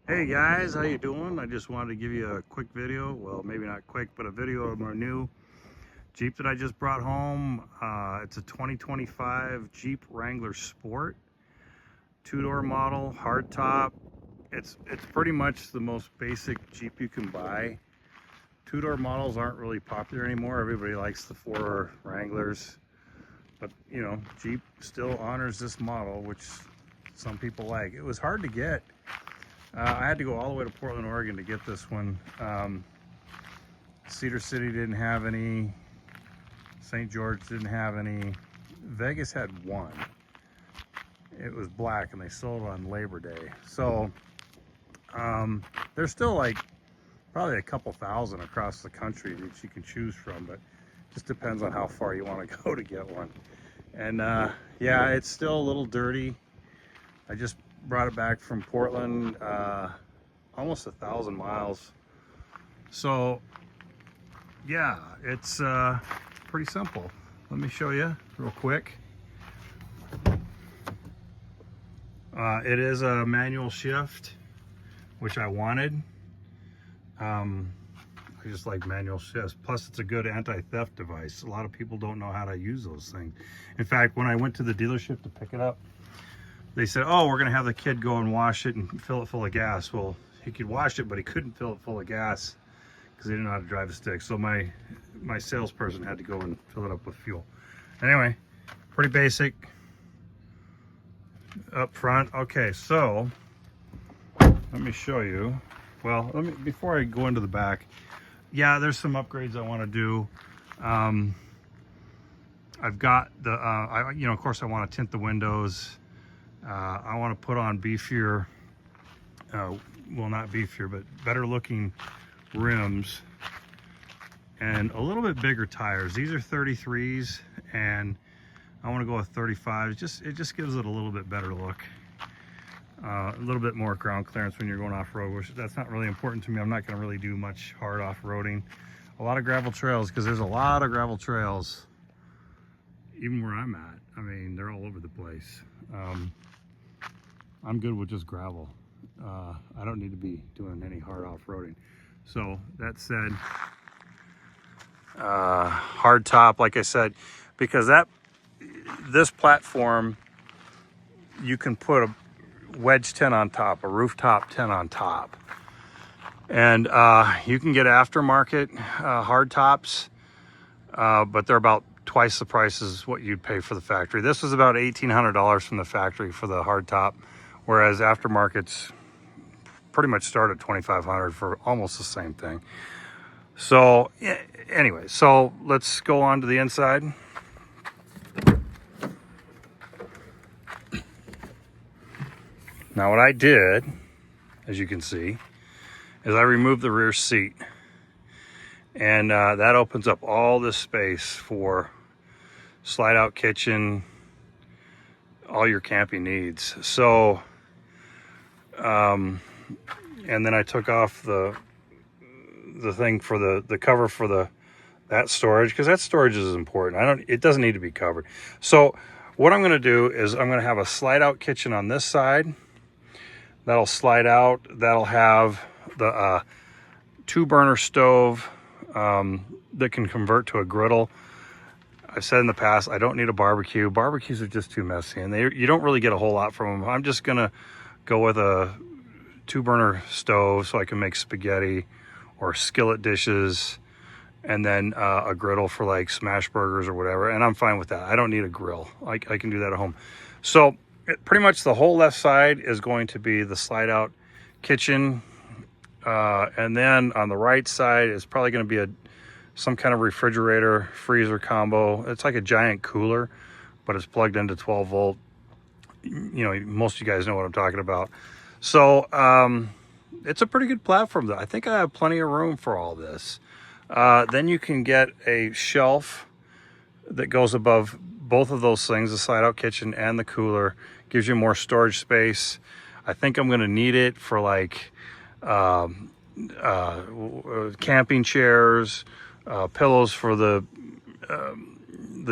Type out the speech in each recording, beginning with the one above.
Hey guys, how you doing? I just wanted to give you a quick video. Well, maybe not quick, but a video of my new Jeep that I just brought home. It's a 2025 Jeep Wrangler Sport, two-door model, hardtop. It's pretty much the most basic Jeep you can buy. Two-door models aren't really popular anymore. Everybody likes the four-door Wranglers, but you know, Jeep still honors this model, which some people like. It was hard to get. I had to go all the way to Portland, Oregon to get this one. Cedar City didn't have any. St. George didn't have any. Vegas had one. It was black and they sold it on Labor Day. So there's still like probably a couple thousand across the country that you can choose from, but it just depends on how far you want to go to get one. And yeah, it's still a little dirty. I just brought it back from Portland, almost 1,000 miles. So yeah, it's pretty simple. Let me show you real quick. It is a manual shift, which I wanted. I just like manual shifts. Plus, it's a good anti-theft device. A lot of people don't know how to use those things. In fact, when I went to the dealership to pick it up, they said, oh, we're gonna have the kid go and wash it and fill it full of gas. Well, he could wash it, but he couldn't fill it full of gas because he didn't know how to drive a stick. So my salesperson had to go and fill it up with fuel. Anyway, pretty basic up front. Okay, so let me show you. Well, before I go into the back, yeah, there's some upgrades I want to do. I've got the, of course I want to tint the windows. I want to put on beefier, well, not beefier, but better looking rims and a little bit bigger tires. These are 33s and I want to go with 35s. It just gives it a little bit better look. A little bit more ground clearance when you're going off-road, which that's not really important to me. I'm not going to really do much hard off-roading. A lot of gravel trails, because there's a lot of gravel trails even where I'm at. I mean, they're all over the place. I'm good with just gravel. I don't need to be doing any hard off-roading. So that said, hard top, like I said, because this platform, you can put a wedge tent on top, a rooftop tent on top, and you can get aftermarket hard tops, but they're about twice the price as what you'd pay for the factory. This was about $1,800 from the factory for the hard top, whereas aftermarkets pretty much start at $2,500 for almost the same thing. So anyway, so let's go on to the inside. Now what I did, as you can see, is I removed the rear seat, and that opens up all this space for slide out kitchen, all your camping needs. So and then I took off the thing for the cover for that storage, because that storage is important. It doesn't need to be covered. So what I'm going to do is I'm going to have a slide out kitchen on this side. That'll slide out. That'll have the 2-burner stove that can convert to a griddle. I've said in the past, I don't need a barbecue. Barbecues are just too messy, and you don't really get a whole lot from them. I'm just gonna go with a 2-burner stove so I can make spaghetti or skillet dishes, and then a griddle for like smash burgers or whatever, and I'm fine with that. I don't need a grill. I can do that at home. So pretty much the whole left side is going to be the slide out kitchen, and then on the right side is probably going to be some kind of refrigerator freezer combo. It's like a giant cooler, but it's plugged into 12 volt. Most of you guys know what I'm talking about. So it's a pretty good platform though. I think I have plenty of room for all this. Then you can get a shelf that goes above both of those things, the slide out kitchen and the cooler. Gives you more storage space. I think I'm going to need it for like camping chairs, pillows for the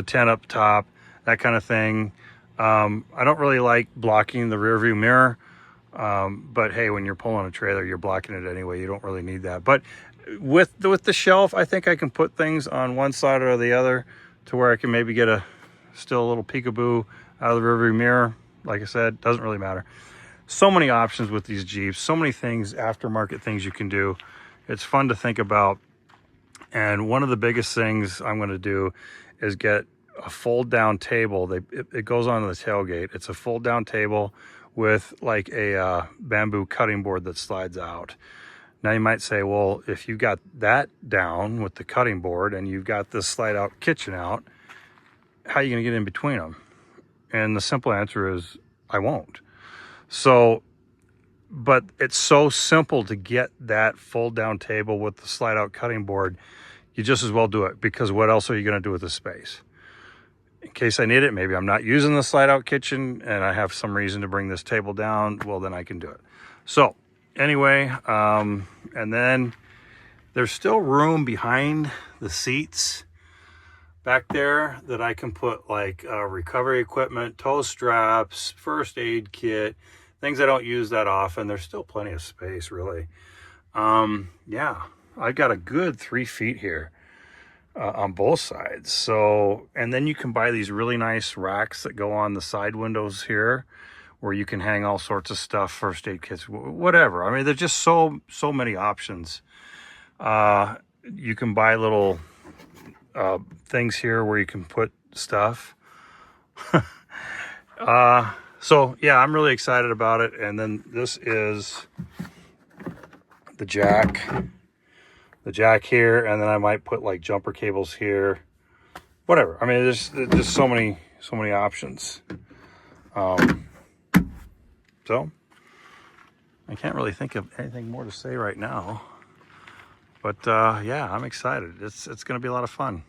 tent up top, that kind of thing. I don't really like blocking the rear view mirror. But hey, when you're pulling a trailer, you're blocking it anyway. You don't really need that. But with the shelf, I think I can put things on one side or the other to where I can maybe get still a little peekaboo out of the rearview mirror. Like I said, doesn't really matter. So many options with these Jeeps, so many things, aftermarket things you can do. It's fun to think about. And one of the biggest things I'm going to do is get a fold down table. It goes on the tailgate. It's a fold down table with like a bamboo cutting board that slides out. Now you might say, well, if you got that down with the cutting board and you've got this slide out kitchen out, how are you going to get in between them? And the simple answer is I won't. So, but it's so simple to get that fold down table with the slide out cutting board. You just as well do it, because what else are you going to do with the space? In case I need it, maybe I'm not using the slide out kitchen and I have some reason to bring this table down, well, then I can do it. So anyway, and then there's still room behind the seats back there that I can put like recovery equipment, tow straps, first aid kit, things I don't use that often. There's still plenty of space, really. Yeah, I've got a good 3 feet here on both sides. So, and then you can buy these really nice racks that go on the side windows here, where you can hang all sorts of stuff, first aid kits, whatever. I mean, there's just so many options. You can buy little things here where you can put stuff. So yeah, I'm really excited about it. And then this is the jack here, and then I might put like jumper cables here, whatever. I mean, there's just so many options. So I can't really think of anything more to say right now, but yeah, I'm excited. It's going to be a lot of fun.